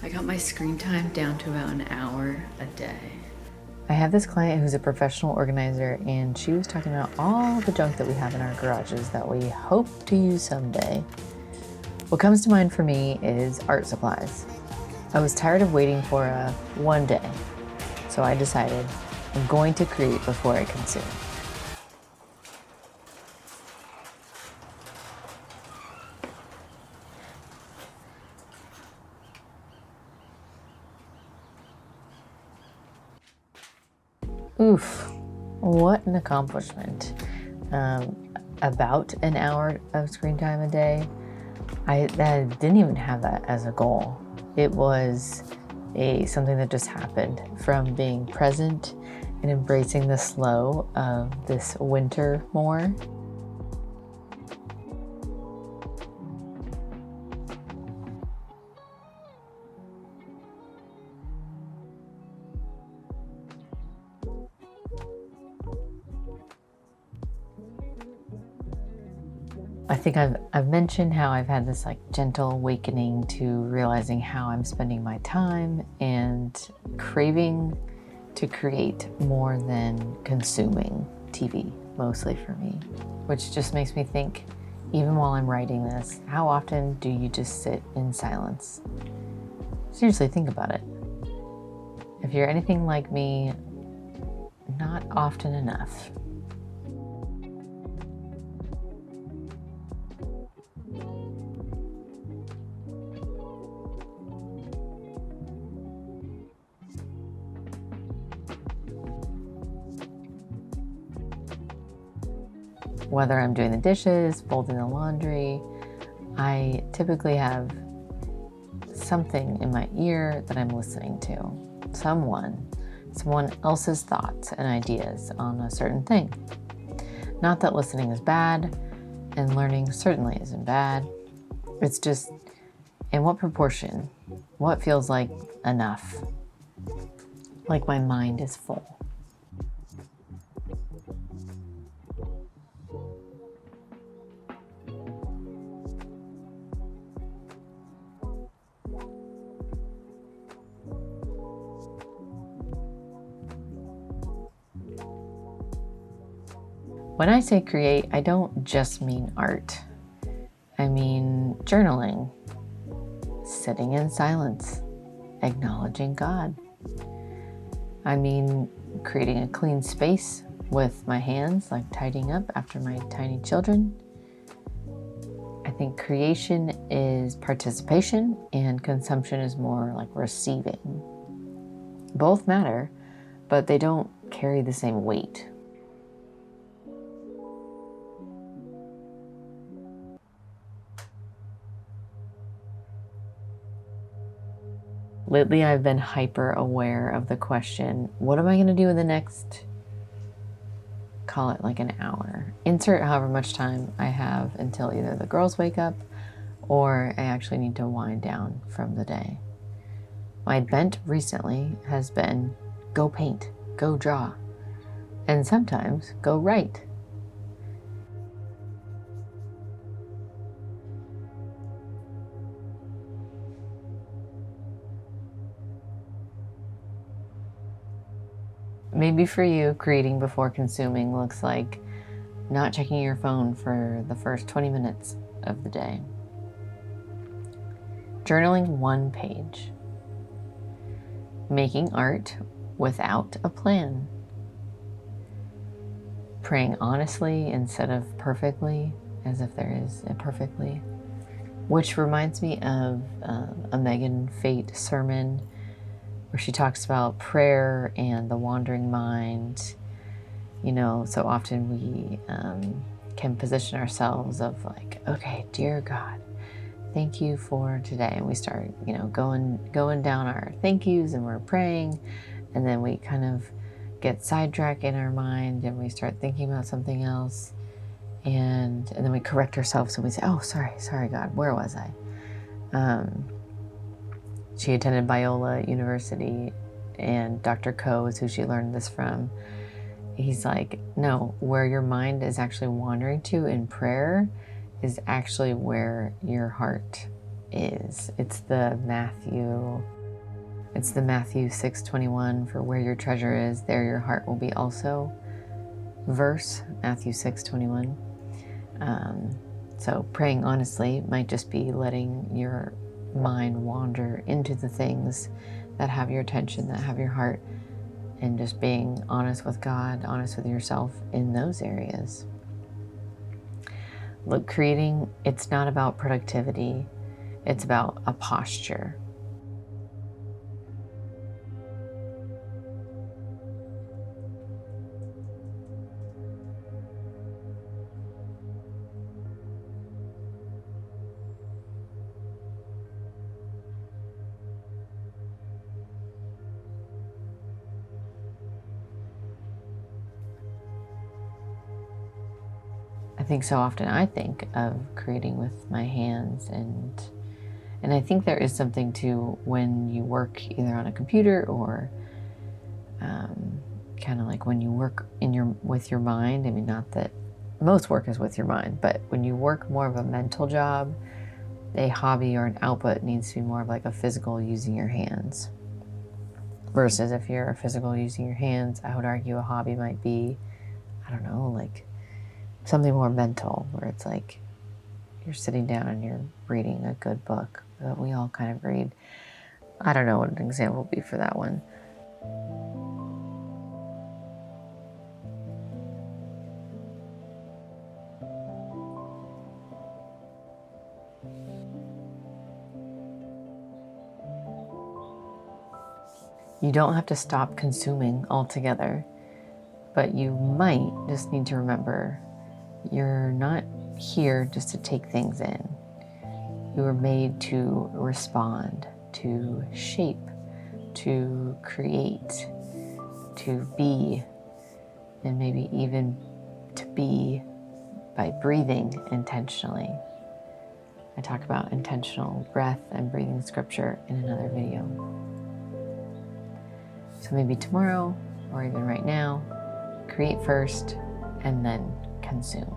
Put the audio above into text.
I got my screen time down to about an hour a day. I have this client who's a professional organizer, and she was talking about all the junk that we have in our garages that we hope to use someday. What comes to mind for me is art supplies. I was tired of waiting for a one day, so I decided I'm going to create before I consume. Oof, what an accomplishment. About an hour of screen time a day. I didn't even have that as a goal. It was something that just happened from being present and embracing the slow of this winter more. I think I've mentioned how I've had this like gentle awakening to realizing how I'm spending my time and craving to create more than consuming TV, mostly for me, which just makes me think, even while I'm writing this, how often do you just sit in silence? Seriously, think about it. If you're anything like me, not often enough. Whether I'm doing the dishes, folding the laundry, I typically have something in my ear that I'm listening to. Someone else's thoughts and ideas on a certain thing. Not that listening is bad, and learning certainly isn't bad. It's just, in what proportion? What feels like enough? Like my mind is full. When I say create, I don't just mean art. I mean journaling, sitting in silence, acknowledging God. I mean creating a clean space with my hands, like tidying up after my tiny children. I think creation is participation and consumption is more like receiving. Both matter, but they don't carry the same weight. Lately, I've been hyper aware of the question, what am I going to do in the next, call it like an hour? Insert however much time I have until either the girls wake up or I actually need to wind down from the day. My bent recently has been go paint, go draw, and sometimes go write. Maybe for you, creating before consuming looks like not checking your phone for the first 20 minutes of the day. Journaling one page. Making art without a plan. Praying honestly instead of perfectly, as if there is a perfectly. Which reminds me of a Megan Fate sermon where she talks about prayer and the wandering mind. You know, so often we can position ourselves of like, okay, dear God, thank you for today. And we start, going down our thank yous and we're praying. And then we kind of get sidetracked in our mind and we start thinking about something else. And then we correct ourselves and we say, oh, sorry, God, where was I? She attended Biola University, and Dr. Ko is who she learned this from. He's like, no, where your mind is actually wandering to in prayer is actually where your heart is. It's the Matthew 6:21, for where your treasure is, there your heart will be also. Verse, Matthew 6:21. So praying honestly might just be letting your mind wander into the things that have your attention, that have your heart, and just being honest with God, honest with yourself in those areas. Look, creating, it's not about productivity, it's about a posture. I think so often I think of creating with my hands, and I think there is something to when you work either on a computer or kind of like when you work with your mind. I mean, not that most work is with your mind, but when you work more of a mental job, a hobby or an output needs to be more of like a physical using your hands. Versus if you're a physical using your hands, I would argue a hobby might be, I don't know, like something more mental, where it's like you're sitting down and you're reading a good book that we all kind of read. I don't know what an example would be for that one. You don't have to stop consuming altogether, but you might just need to remember you're not here just to take things in. You were made to respond, to shape, to create, to be, and maybe even to be by breathing intentionally. I talk about intentional breath and breathing scripture in another video. So maybe tomorrow, or even right now, create first and then consume.